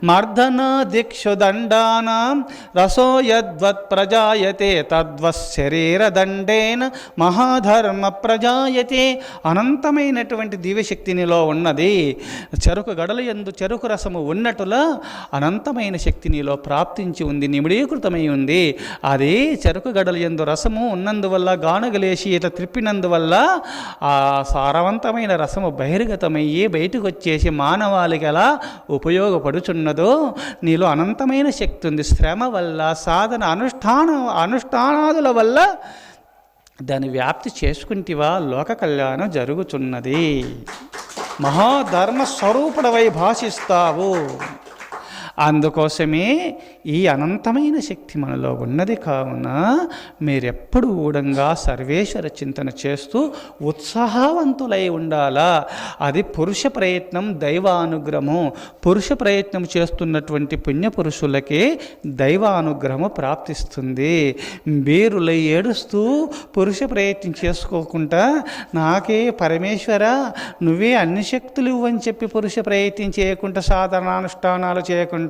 మర్దన దిక్షుదండానాం రసో యద్వత్ ప్రజాయతే తద్వశరీరదండేన మహాధర్మ ప్రజాయతే. అనంతమైనటువంటి దివ్యశక్తి నీలో ఉన్నది. చెరుకు గడల యందు చెరుకు రసము ఉన్నట్టులా అనంతమైన శక్తి నీలో ప్రాప్తించి ఉంది, నిమిడీకృతమై ఉంది. అది చెరుకు గడల యందు రసము ఉన్నందువల్ల గానుగలేసి ఇట్లా త్రిప్పినందువల్ల ఆ సారవంతమైన రసము బహిర్గతమయ్యి బయటకు వచ్చేసి మానవాళికి ఎలా ఉపయోగపడుచున్నదో నీలో అనంతమైన శక్తి ఉంది. శ్రమ వల్ల సాధన అనుష్ఠానాదుల వల్ల దాని వ్యాప్తి చేసుకుంటివా లోక కళ్యాణం జరుగుతున్నది. మహాధర్మ స్వరూపుడవై భాషిస్తావు. అందుకోసమే ఈ అనంతమైన శక్తి మనలో ఉన్నది. కావున మీరెప్పుడు ఊడంగా సర్వేశ్వర చింతన చేస్తూ ఉత్సాహవంతులై ఉండాలా. అది పురుష ప్రయత్నం, దైవానుగ్రహము. పురుష ప్రయత్నం చేస్తున్నటువంటి పుణ్యపురుషులకే దైవానుగ్రహము ప్రాప్తిస్తుంది. వీరులై ఏడుస్తూ పురుష ప్రయత్నం చేసుకోకుండా నాకే పరమేశ్వర నువ్వే అన్ని శక్తులు ఇవ్వని చెప్పి పురుష ప్రయత్నం చేయకుండా సాధనానుష్ఠానాలు చేయకుండా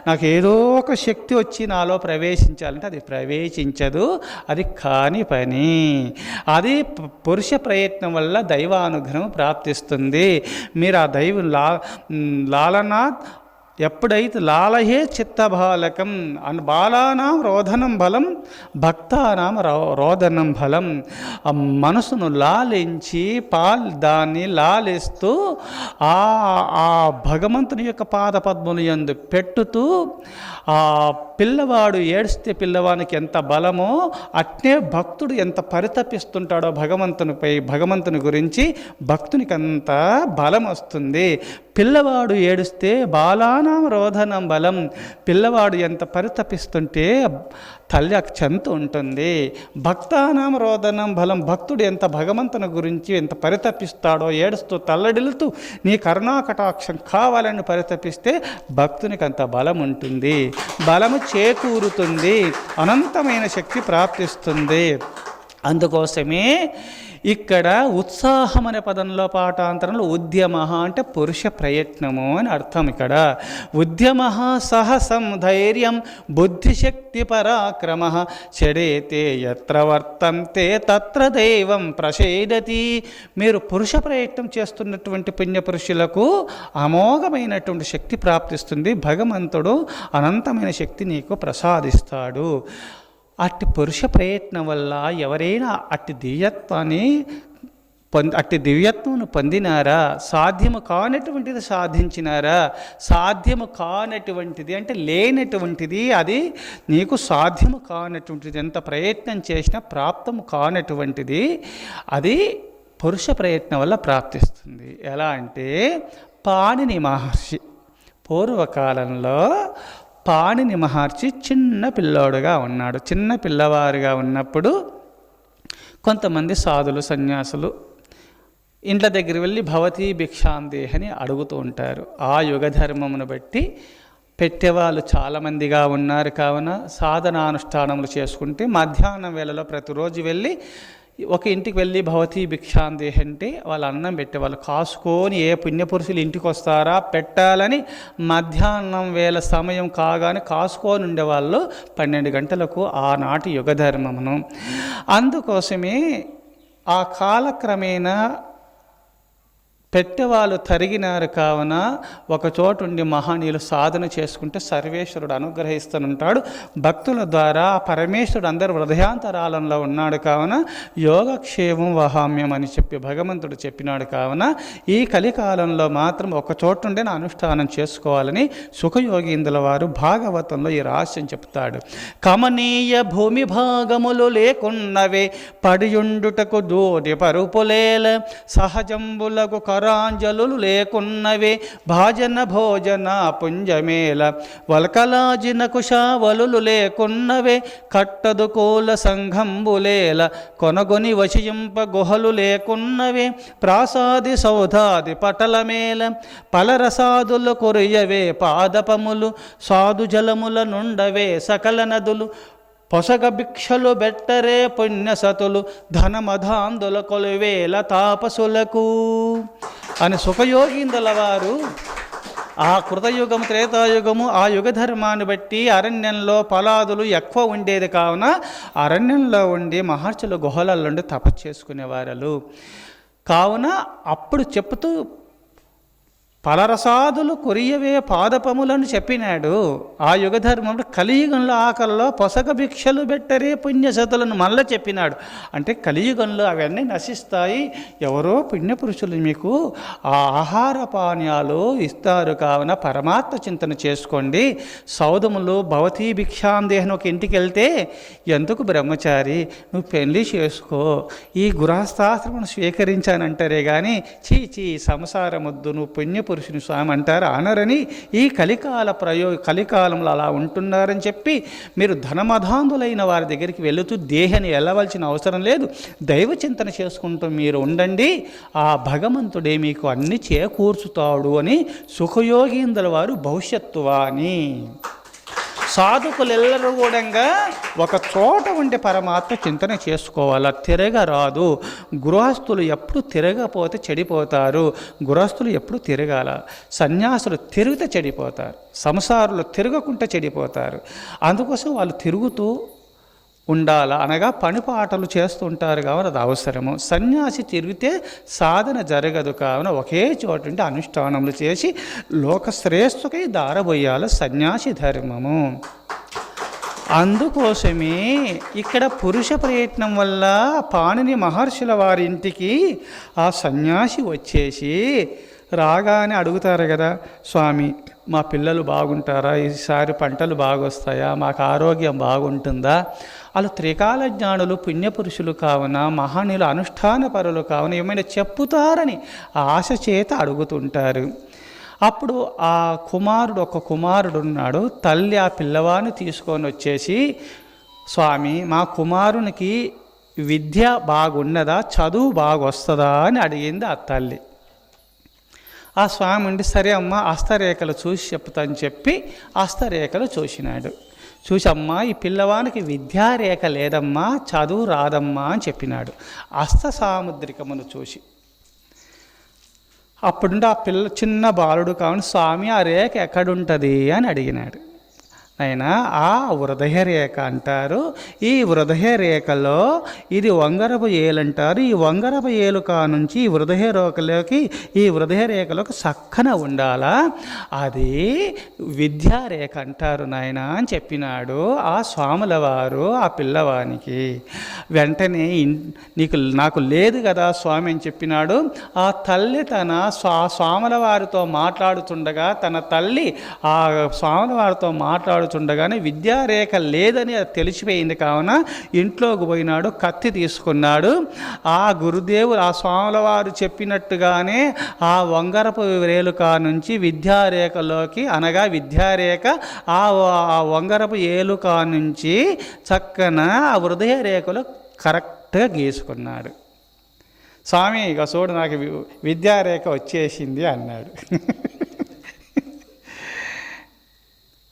నాకు ఏదో ఒక శక్తి వచ్చి నాలో ప్రవేశించాలంటే అది ప్రవేశించదు, అది కాని పని. అది పురుష ప్రయత్నం వల్ల దైవానుగ్రహం ప్రాప్తిస్తుంది. మీరు ఆ దైవం లాలనాథ్ ఎప్పుడైతే లాలహే చిత్తబాలకం బాలానాం రోధనం బలం భక్తానాం రోదనం బలం. ఆ మనసును లాలించి దాన్ని లాలిస్తూ ఆ భగవంతుని యొక్క పాదపద్మలు యందు పెట్టుతూ ఆ పిల్లవాడు ఏడిస్తే పిల్లవానికి ఎంత బలమో అట్నే భక్తుడు ఎంత పరితపిస్తుంటాడో భగవంతుని గురించి భక్తునికి అంత బలం వస్తుంది. పిల్లవాడు ఏడుస్తే బాలానాం రోధనం బలం. పిల్లవాడు ఎంత పరితపిస్తుంటే తల్లి చెంత ఉంటుంది. భక్తానాం రోదనం బలం. భక్తుడు ఎంత భగవంతుని గురించి ఎంత పరితపిస్తాడో ఏడుస్తూ తల్లడిల్లుతూ నీ కరుణాకటాక్షం కావాలని పరితపిస్తే భక్తునికి అంత బలం ఉంటుంది, బలము చేకూరుతుంది, అనంతమైన శక్తి ప్రాప్తిస్తుంది. అందుకోసమే ఇక్కడ ఉత్సాహం అనే పదంలో పాఠాంతరంలో ఉద్యమ అంటే పురుష ప్రయత్నము అని అర్థం. ఇక్కడ ఉద్యమ సాహసం ధైర్యం బుద్ధిశక్తి పరాక్రమ చెడేతే ఎత్ర వర్తంతే తత్ర దైవం ప్రసేదతి. మీరు పురుష ప్రయత్నం చేస్తున్నటువంటి పుణ్యపురుషులకు అమోఘమైనటువంటి శక్తి ప్రాప్తిస్తుంది. భగవంతుడు అనంతమైన శక్తి నీకు ప్రసాదిస్తాడు. అట్టి పురుష ప్రయత్నం వల్ల ఎవరైనా అట్టి దివ్యత్వమును పొందినారా, సాధ్యము కానటువంటిది సాధించినారా. సాధ్యము కానటువంటిది అంటే లేనటువంటిది, అది నీకు సాధ్యము కానటువంటిది. ఎంత ప్రయత్నం చేసినా ప్రాప్తము కానటువంటిది అది పురుష ప్రయత్నం వల్ల ప్రాప్తిస్తుంది. ఎలా అంటే పాణిని మహర్షి పూర్వకాలంలో పాణిని మహర్షి చిన్న పిల్లోడుగా ఉన్నాడు. చిన్న పిల్లవారుగా ఉన్నప్పుడు కొంతమంది సాధులు సన్యాసులు ఇంట్ల దగ్గర వెళ్ళి భవతీ భిక్షాందేహని అడుగుతూ ఉంటారు. ఆ యుగ ధర్మమును బట్టి పెట్టేవాళ్ళు చాలామందిగా ఉన్నారు. కావున సాధనానుష్ఠానములు చేసుకుంటే మధ్యాహ్నం వేళలో ప్రతిరోజు వెళ్ళి ఒక ఇంటికి వెళ్ళి భవతీ భిక్షాందేహి అంటే వాళ్ళు అన్నం పెట్టేవాళ్ళు. కాసుకొని ఏ పుణ్యపురుషులు ఇంటికి వస్తారా పెట్టాలని మధ్యాహ్నం వేళ సమయం కాగానే కాసుకొని ఉండేవాళ్ళు 12 గంటలకు ఆనాటి యుగధర్మమును. అందుకోసమే ఆ కాలక్రమేణా పెట్టేవాళ్ళు తరిగినారు. కావున ఒక చోటు ఉండి మహనీయులు సాధన చేసుకుంటే సర్వేశ్వరుడు అనుగ్రహిస్తూనుంటాడు. భక్తుల ద్వారా పరమేశ్వరుడు అందరు హృదయాంతరాలంలో ఉన్నాడు. కావున యోగక్షేమం వహామ్యం అని చెప్పి భగవంతుడు చెప్పినాడు. కావున ఈ కలికాలంలో మాత్రం ఒక చోటుండే అనుష్ఠానం చేసుకోవాలని సుఖయోగీంద్రుల వారు భాగవతంలో ఈ రహస్యం చెప్తాడు. కమనీయ భూమి భాగములు లేకున్నవే పడియుండుటకు దూరి పరుపులేల సహజంబులకు రాంజలు లేకున్నవే భాజన భోజన పుంజమేల వల్కలాజిన కుశావలు లేకున్నవే కట్టదు కూల సంఘంబులేల కొనగొని వశింప గుహలు లేకున్నవే ప్రాసాది సౌధాది పటలమేల పలరసాదులు కొరియవే పాదపములు సాధు జలముల నుండవే సకల నదులు పొసగ భిక్షలు బెట్టరే పుణ్యసతులు ధనమధాందుల కొలువేల తాపసులకు అని సుఖయోగీంద్రుల వారు ఆ కృతయుగము త్రేతాయుగము ఆ యుగ ధర్మాన్ని బట్టి అరణ్యంలో ఫలాదులు ఎక్కువ ఉండేది కావున అరణ్యంలో ఉండి మహర్షులు గుహలలో ఉండి తపస్సు చేసుకునేవారు కావున అప్పుడు చెప్తూ ఫలరసాదులు కొరియవే పాదపములను చెప్పినాడు. ఆ యుగధర్మంలో కలియుగంలో ఆకలిలో పొసగ భిక్షలు పెట్టరే పుణ్యశతులను మళ్ళీ చెప్పినాడు. అంటే కలియుగంలో అవన్నీ నశిస్తాయి, ఎవరో పుణ్యపురుషులు మీకు ఆ ఆహార పానీయాలు ఇస్తారు కావున పరమాత్మ చింతన చేసుకోండి. సౌదములు భవతీ భిక్షాందేహం ఒక ఇంటికి వెళ్తే ఎందుకు బ్రహ్మచారి నువ్వు పెళ్లి చేసుకో, ఈ గురాస్తాశ్రమను స్వీకరించానంటారే కానీ చీ సంసారమొద్దు, నువ్వు పుణ్యపురుషుని స్వామి అంటారు అనరని ఈ కలికాలంలో అలా ఉంటున్నారని చెప్పి మీరు ధనమధాంధులైన వారి దగ్గరికి వెళుతూ దేహాన్ని వెళ్ళవలసిన అవసరం లేదు, దైవ చింతన చేసుకుంటూ మీరు ఉండండి, ఆ భగవంతుడే మీకు అన్ని చేకూర్చుతాడు అని సుఖయోగీంద్రుల వారు భవిష్యత్తువాని. సాధకులెల్లరూ కూడా ఒక చోట ఉండే పరమాత్మ చింతన చేసుకోవాలా, తిరగరాదు. గృహస్థులు ఎప్పుడు తిరగపోతే చెడిపోతారు, గృహస్థులు ఎప్పుడు తిరగాల. సన్యాసులు తిరిగితే చెడిపోతారు, సంసారులు తిరగకుంటే చెడిపోతారు. అందుకోసం వాళ్ళు తిరుగుతూ ఉండాలా, అనగా పనిపాటలు చేస్తుంటారు కావున అది అవసరము. సన్యాసి తిరిగితే సాధన జరగదు కావున ఒకే చోటు ఉంటే అనుష్ఠానములు చేసి లోకశ్రేష్ఠకై దారబోయాలి సన్యాసి ధర్మము. అందుకోసమే ఇక్కడ పురుష ప్రయత్నం వల్ల పాణిని మహర్షుల వారింటికి ఆ సన్యాసి వచ్చేసి రాగానే అడుగుతారు కదా, స్వామి మా పిల్లలు బాగుంటారా, ఈసారి పంటలు బాగొస్తాయా, మాకు ఆరోగ్యం బాగుంటుందా. వాళ్ళు త్రికాల జ్ఞానులు పుణ్యపురుషులు కావున మహానీయులు అనుష్ఠాన పరులు కావున ఏమైనా చెప్పుతారని ఆశ చేత అడుగుతుంటారు. అప్పుడు ఆ ఒక కుమారుడు ఉన్నాడు. తల్లి ఆ పిల్లవాడిని తీసుకొని వచ్చేసి, స్వామి మా కుమారునికి విద్య బాగున్నదా, చదువు బాగొస్తుందా అని అడిగింది ఆ తల్లి. ఆ స్వామి ఉండి సరే అమ్మ హస్తరేఖలు చూసి చెప్తాను చెప్పి హస్తరేఖలు చూసినాడు. చూసి అమ్మా ఈ పిల్లవానికి విద్యారేఖ లేదమ్మా, చదువు రాదమ్మా అని చెప్పినాడు హస్త సాముద్రికమును చూసి. అప్పుడుండి ఆ చిన్న బాలుడు కావున స్వామి ఆ రేఖ ఎక్కడుంటుంది అని అడిగినాడు. అయినా ఆ హృదయ రేఖ అంటారు. ఈ హృదయ రేఖలో ఇది వంగరపు ఏలు అంటారు. ఈ వంగరపు ఏలు నుంచి ఈ హృదయ రేఖలోకి ఈ హృదయ రేఖలోకి చక్కన ఉండాలా, అది విద్యారేఖ అంటారు నాయన అని చెప్పినాడు ఆ స్వాముల వారు ఆ పిల్లవానికి. వెంటనే నాకు లేదు కదా స్వామి అని చెప్పినాడు. ఆ తల్లి తన స్వాముల వారితో మాట్లాడుతుండగా తన తల్లి ఆ స్వాముల వారితో మాట్లాడుతుండగానే విద్యారేఖ లేదని అది తెలిసిపోయింది కావున ఇంట్లోకి పోయినాడు, కత్తి తీసుకున్నాడు. ఆ గురుదేవులు ఆ స్వాముల వారు చెప్పినట్టుగానే ఆ వంగరపు రేలుక నుంచి విద్యారేఖలోకి అనగా విద్యారేఖ ఆ వంగరపు ఏలుక నుంచి చక్కన ఆ హృదయ రేఖలో కరెక్ట్గా గీసుకున్నాడు. స్వామి ఇక చూడు నాకు విద్యారేఖ వచ్చేసింది అన్నాడు.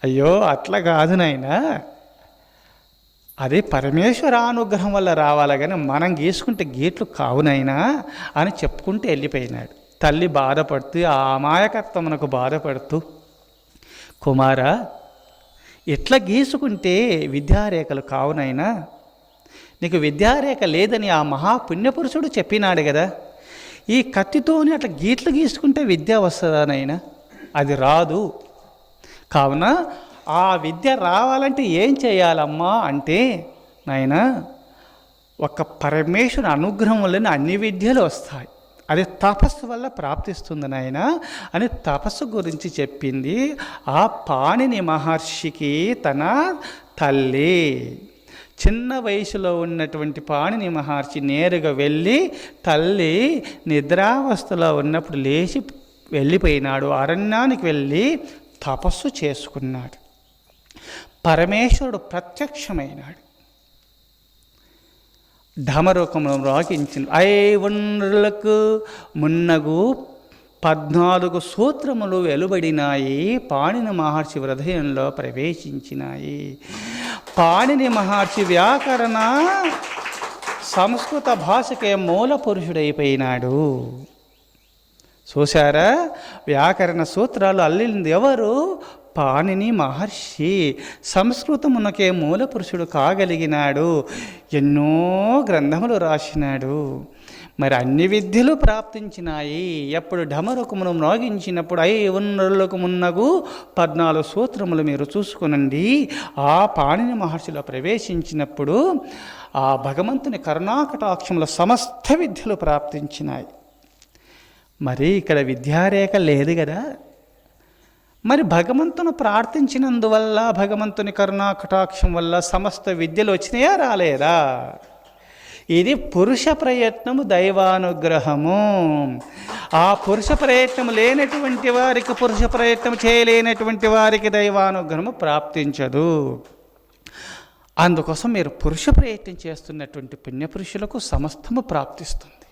అయ్యో అట్లా కాదు నాయనా, అదే పరమేశ్వర అనుగ్రహం వల్ల రావాలి కానీ మనం గీసుకుంటే గీట్లు కావునైనా అని చెప్పుకుంటూ వెళ్ళిపోయినాడు. తల్లి బాధపడుతూ ఆ అమాయకత్వమునకు బాధపడుతూ, కుమారా ఎట్లా గీసుకుంటే విద్యారేఖలు కావునైనా, నీకు విద్యారేఖ లేదని ఆ మహాపుణ్యపురుషుడు చెప్పినాడు కదా, ఈ కత్తితోని అట్లా గీట్లు గీసుకుంటే విద్య వస్తుందానైనా, అది రాదు. కావున ఆ విద్య రావాలంటే ఏం చేయాలమ్మా అంటే, నాయన ఒక పరమేశ్వరుని అనుగ్రహం వల్లనే అన్ని విద్యలు వస్తాయి, అది తపస్సు వల్ల ప్రాప్తిస్తుంది నాయన అని తపస్సు గురించి చెప్పింది ఆ పాణిని మహర్షికి తన తల్లి. చిన్న వయసులో ఉన్నటువంటి పాణిని మహర్షి నేరుగా వెళ్ళి తల్లి నిద్రావస్థలో ఉన్నప్పుడు లేచి వెళ్ళిపోయినాడు. అరణ్యానికి వెళ్ళి తపస్సు చేసుకున్నాడు. పరమేశ్వరుడు ప్రత్యక్షమైనాడు. ఢమరుకమును రాకించిన ఐవన్రులకు మున్నగు 14 సూత్రములు వెలువడినాయి, పాణిని మహర్షి హృదయంలో ప్రవేశించినాయి. పాణిని మహర్షి వ్యాకరణ సంస్కృత భాషకే మూల పురుషుడైపోయినాడు. చూశారా, వ్యాకరణ సూత్రాలు అల్లింది ఎవరు? పాణిని మహర్షి. సంస్కృతమునకే మూల పురుషుడు కాగలిగినాడు. ఎన్నో గ్రంథములు రాసినాడు. మరి అన్ని విద్యలు ప్రాప్తించినాయి. ఎప్పుడు ఢమరుకమును మ్రోగించినప్పుడు ఉన్నరులకు మున్నగు 14 సూత్రములు మీరు చూసుకునండి. ఆ పాణిని మహర్షిలో ప్రవేశించినప్పుడు ఆ భగవంతుని కరుణాకటాక్షముల సమస్త విద్యలు ప్రాప్తించినాయి. మరి ఇక్కడ విద్యారేఖ లేదు కదా. మరి భగవంతుని ప్రార్థించినందువల్ల, భగవంతుని కరుణాకటాక్షం వల్ల సమస్త విద్యలు వచ్చినాయా, రాలేదా? ఇది పురుష ప్రయత్నము, దైవానుగ్రహము. ఆ పురుష ప్రయత్నం లేనటువంటి వారికి, పురుష ప్రయత్నం చేయలేనటువంటి వారికి దైవానుగ్రహము ప్రాప్తించదు. అందుకోసం మీరు పురుష ప్రయత్నం చేస్తున్నటువంటి పుణ్యపురుషులకు సమస్తము ప్రాప్తిస్తుంది,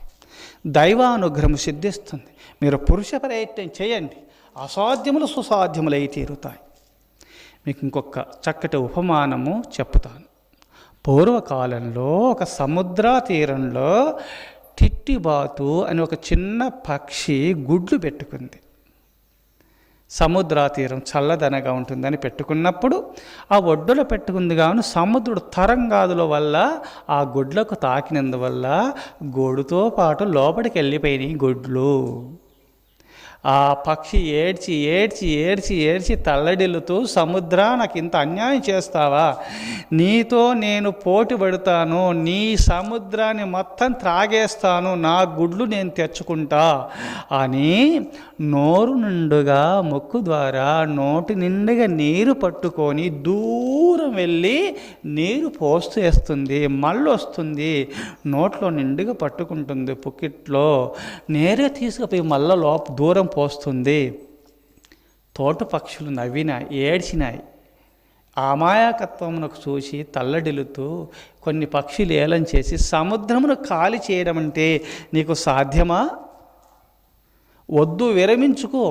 దైవానుగ్రహము సిద్ధిస్తుంది. మీరు పురుష ప్రయత్నం చేయండి, అసాధ్యములు సుసాధ్యములై తీరుతాయి. మీకు ఇంకొక చక్కటి ఉపమానము చెప్తాను. పూర్వకాలంలో ఒక సముద్ర తీరంలో టిట్టిబాతు అని ఒక చిన్న పక్షి గుడ్లు పెట్టుకుంది. సముద్ర తీరం చల్లదనగా ఉంటుందని పెట్టుకున్నప్పుడు ఆ ఒడ్డులో పెట్టుకుంది. కావున సముద్రుడు తరంగాదుల వల్ల ఆ గుడ్లకు తాకినందువల్ల గూడుతో పాటు లోపలికి వెళ్ళిపోయినాయి గుడ్లు. ఆ పక్షి ఏడ్చి ఏడ్చి ఏడ్చి ఏడ్చి తల్లడిల్లుతూ, సముద్రా, నాకు ఇంత అన్యాయం చేస్తావా? నీతో నేను పోటీ పడతాను, నీ సముద్రాన్ని మొత్తం త్రాగేస్తాను, నా గుడ్లు నేను తెచ్చుకుంటా అని నోరు నిండుగా, ముక్కు ద్వారా నోటి నిండుగా నీరు పట్టుకొని దూరం వెళ్ళి నీరు పోస్తూ వేస్తుంది. మళ్ళీ వస్తుంది, నోట్లో నిండుగా పట్టుకుంటుంది, పుక్కిట్లో నేరుగా తీసుకుపోయి మళ్ళీ దూరం పోస్తుంది. తోట పక్షులు నవ్వినాయి, ఏడ్చినాయి. అమాయకత్వమునకు చూసి తల్లడిల్లుతూ కొన్ని పక్షులు ఏలం చేసి, సముద్రమును ఖాళీ చేయడం అంటే నీకు సాధ్యమా? వద్దు, విరమించుకో,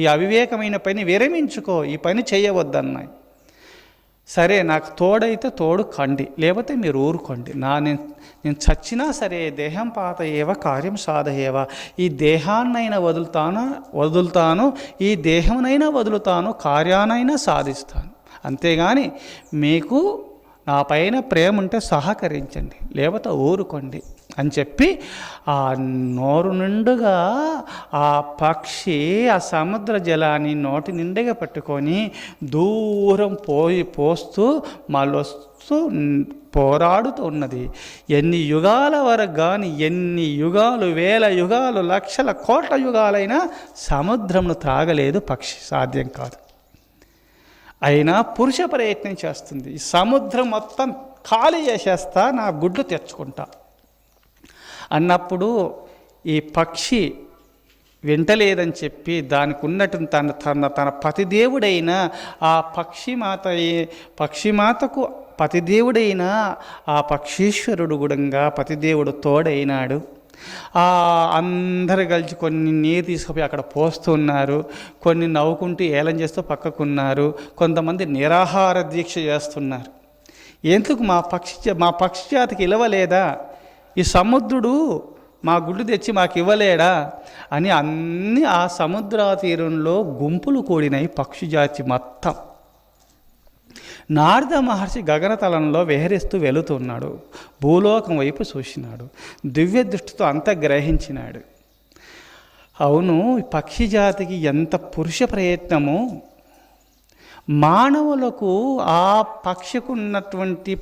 ఈ అవివేకమైన పని విరమించుకో, ఈ పని చేయవద్దన్నాయి. సరే, నాకు తోడైతే తోడు కండి, లేకపోతే మీరు ఊరుకోండి. నేను చచ్చినా సరే, దేహం పాత ఏవ కార్యం సాధయేవ, ఈ దేహాన్నైనా వదులుతాను, ఈ దేహమునైనా వదులుతాను, కార్యానైనా సాధిస్తాను. అంతేగాని మీకు నా పైన ప్రేమ ఉంటే సహకరించండి, లేకపోతే ఊరుకోండి అని చెప్పి ఆ నోరు నిండుగా ఆ పక్షి ఆ సముద్ర జలాన్ని నోటి నిండుగా పట్టుకొని దూరం పోస్తూ మళ్ళీ వస్తూ పోరాడుతూ ఉన్నది. ఎన్ని యుగాల వరకు కానీ, ఎన్ని యుగాలు, వేల యుగాలు, లక్షల కోట్ల యుగాలైనా సముద్రంను త్రాగలేదు పక్షి, సాధ్యం కాదు. అయినా పురుష ప్రయత్నం చేస్తుంది. ఈ సముద్రం మొత్తం ఖాళీ చేసేస్తా, నా గుడ్లు తెచ్చుకుంటా అన్నప్పుడు ఈ పక్షి వింటలేదని చెప్పి దానికి ఉన్నట్టు తన పతిదేవుడైన ఆ పక్షిమాతకు పతిదేవుడైన ఆ పక్షీశ్వరుడు గుడంగా పతిదేవుడు తోడైనాడు. అందరు కలిసి కొన్ని నీరు తీసుకుపోయి అక్కడ పోస్తున్నారు, కొన్ని నవ్వుకుంటూ ఏలం చేస్తూ పక్కకున్నారు, కొంతమంది నిరాహార దీక్ష చేస్తున్నారు. ఎందుకు మా పక్షి జాతికి ఇలవలేదా? ఈ సముద్రుడు మా గుడ్లు తెచ్చి మాకు ఇవ్వలేడా అని అన్నీ ఆ సముద్ర తీరంలో గుంపులు కూడినాయి పక్షి జాతి మొత్తం. నారద మహర్షి గగనతలంలో విహరిస్తూ వెళుతున్నాడు. భూలోకం వైపు చూసినాడు. దివ్య దృష్టితో అంతా గ్రహించినాడు. అవును, ఈ పక్షి జాతికి ఎంత పురుష ప్రయత్నము! మానవులకు ఆ పక్షికి ఉన్నటువంటి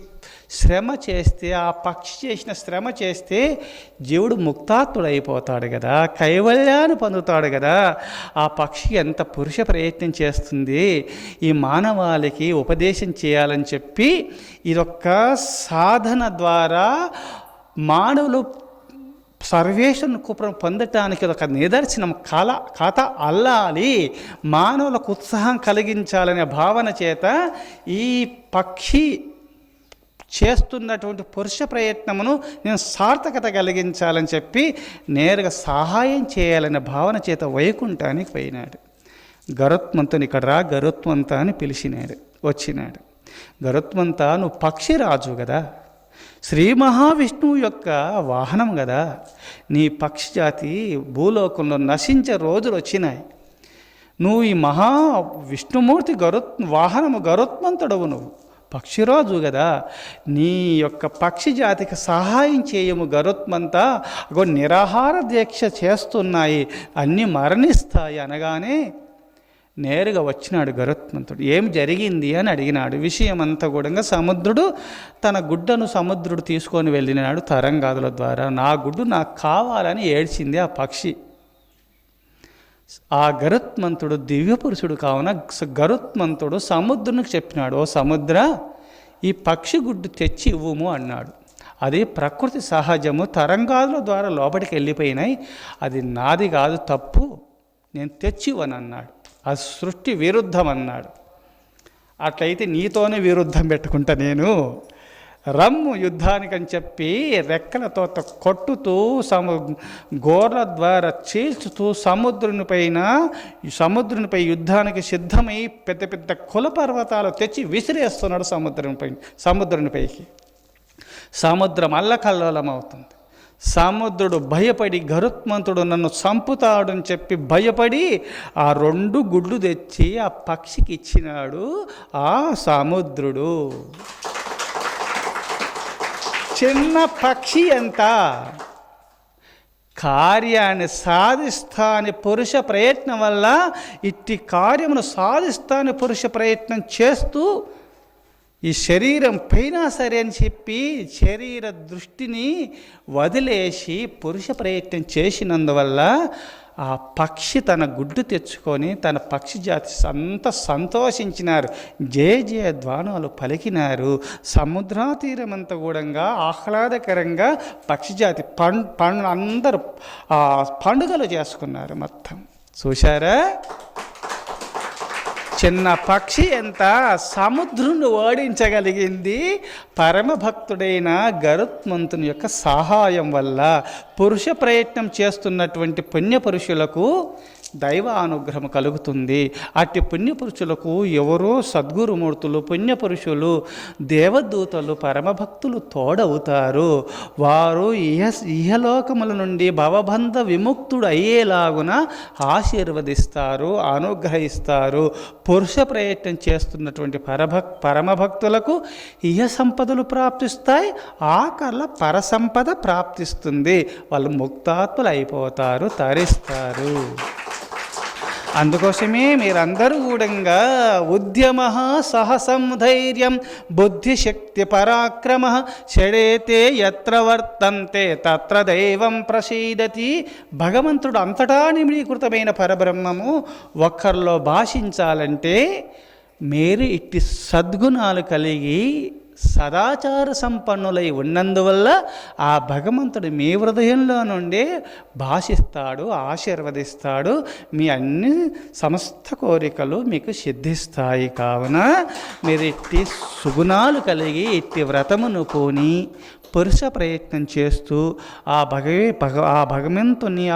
శ్రమ చేస్తే, ఆ పక్షి చేసిన శ్రమ చేస్తే జీవుడు ముక్తాత్ముడైపోతాడు కదా, కైవల్యాన్ని పొందుతాడు కదా. ఆ పక్షి ఎంత పురుష ప్రయత్నం చేస్తుంది ఈ మానవాళికి ఉపదేశం చేయాలని చెప్పి, ఇదొక్క సాధన ద్వారా మానవులు సర్వేశ్వరుని కృపను పొందటానికి ఒక నిదర్శనం కథ అల్లాలి, మానవులకు ఉత్సాహం కలిగించాలనే భావన చేత ఈ పక్షి చేస్తున్నటువంటి పురుష ప్రయత్నమును నేను సార్థకత కలిగించాలని చెప్పి నేరుగా సహాయం చేయాలనే భావన చేత వైకుంఠానికి పోయినాడు. గరుత్మంతుని ఇక్కడ రా, గరుత్మంత అని పిలిచినాడు, వచ్చినాడు. గరుత్మంత, నువ్వు పక్షిరాజు కదా, శ్రీ మహావిష్ణువు యొక్క వాహనం కదా. నీ పక్షి జాతి భూలోకంలో నశించే రోజులు వచ్చినాయి. నువ్వు ఈ మహా విష్ణుమూర్తి వాహనము గరుత్మంతుడవు, నువ్వు పక్షిరాజు కదా. నీ యొక్క పక్షి జాతికి సహాయం చేయము గరుత్మంత. నిరాహార దీక్ష చేస్తున్నాయి, అన్నీ మరణిస్తాయి అనగానే నేరుగా వచ్చినాడు గరుత్మంతుడు. ఏం జరిగింది అని అడిగినాడు. విషయమంతా కూడా సముద్రుడు తన గుడ్డను సముద్రుడు తీసుకొని వెళ్ళినాడు తరంగాదుల ద్వారా. నా గుడ్డు నాకు కావాలని ఏడ్చింది ఆ పక్షి. ఆ గరుత్మంతుడు దివ్య పురుషుడు కావున గరుత్మంతుడు సముద్రునికి చెప్పినాడు, ఓ సముద్ర, ఈ పక్షి గుడ్డు తెచ్చి ఇవ్వుము అన్నాడు. అది ప్రకృతి సహజము, తరంగాదుల ద్వారా లోపలికి వెళ్ళిపోయినాయి, అది నాది కాదు, తప్పు, నేను తెచ్చివ్వను అన్నాడు. అది సృష్టి విరుద్ధం అన్నాడు. అట్లయితే నీతోనే విరుద్ధం పెట్టుకుంటా నేను, రమ్ము యుద్ధానికని చెప్పి రెక్కలతో కొట్టుతూ గోర్ల ద్వారా చీల్చుతూ సముద్రునిపై యుద్ధానికి సిద్ధమై పెద్ద పెద్ద కులపర్వతాలు తెచ్చి విసిరేస్తున్నాడు సముద్రునిపైకి. సముద్రం అల్లకల్లోలమవుతుంది. సముద్రుడు భయపడి గరుత్మంతుడు నన్ను చంపుతాడని చెప్పి భయపడి ఆ 2 గుడ్లు తెచ్చి ఆ పక్షికి ఇచ్చినాడు ఆ సముద్రుడు. చిన్న పక్షి ఎంత కార్యాన్ని సాధిస్తాని పురుష ప్రయత్నం వల్ల ఇట్టి కార్యమును సాధిస్తాని పురుష ప్రయత్నం చేస్తూ ఈ శరీరం పైన సరే అని చెప్పి శరీర దృష్టిని వదిలేసి పురుష ప్రయత్నం చేసినందువల్ల ఆ పక్షి తన గుడ్డు తెచ్చుకొని తన పక్షి జాతి అంతా సంతోషించినారు, జయ జయ ధ్వానాలు పలికినారు. సముద్ర తీరమంతా కూడా ఆహ్లాదకరంగా పక్షి జాతి అందరూ పండుగలు చేసుకున్నారు మొత్తం. చూశారా? చిన్న పక్షి ఎంత సముద్రుని ఓడించగలిగింది పరమభక్తుడైన గరుత్మంతుని యొక్క సహాయం వల్ల. పురుష ప్రయత్నం చేస్తున్నటువంటి పుణ్యపురుషులకు దైవ అనుగ్రహం కలుగుతుంది. అట్టి పుణ్యపురుషులకు ఎవరో సద్గురుమూర్తులు, పుణ్యపురుషులు, దేవదూతలు, పరమభక్తులు తోడవుతారు. వారు ఇహలోకముల నుండి భవబంధ విముక్తుడు అయ్యేలాగున ఆశీర్వదిస్తారు, అనుగ్రహిస్తారు. పురుష ప్రయత్నం చేస్తున్నటువంటి పరమభక్తులకు ఇహ సంపదలు ప్రాప్తిస్తాయి, ఆకర్ల పరసంపద ప్రాప్తిస్తుంది. వాళ్ళు ముక్తాత్ములు అయిపోతారు, తరిస్తారు. అందుకోసమే మీరందరూ కూడా ఉద్యమ సాహసం ధైర్యం బుద్ధిశక్తి పరాక్రమ షడేతే యత్ర వర్తంతే తత్ర దైవం ప్రసీదతి. భగవంతుడు అంతటా నిమిడీకృతమైన పరబ్రహ్మము ఒక్కరిలో భాషించాలంటే మీరు ఇట్టి సద్గుణాలు కలిగి సదాచార సంపన్నులై ఉన్నందువల్ల ఆ భగవంతుడు మీ హృదయంలో నుండి భాషిస్తాడు, ఆశీర్వదిస్తాడు. మీ అన్ని సమస్త కోరికలు మీకు సిద్ధిస్తాయి. కావున మీరు ఇట్టి సుగుణాలు కలిగి ఇట్టి వ్రతమును పూని పురుష ప్రయత్నం చేస్తూ ఆ భగవంతుని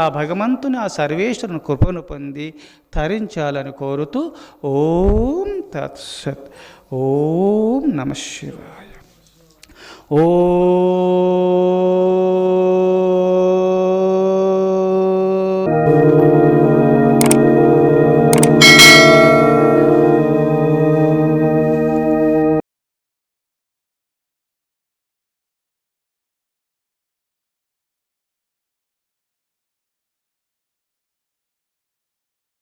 ఆ సర్వేశ్వరుని కృపను పొంది తరించాలని కోరుతూ ఓం తత్సత్. ఓం నమః శివాయ. ఓం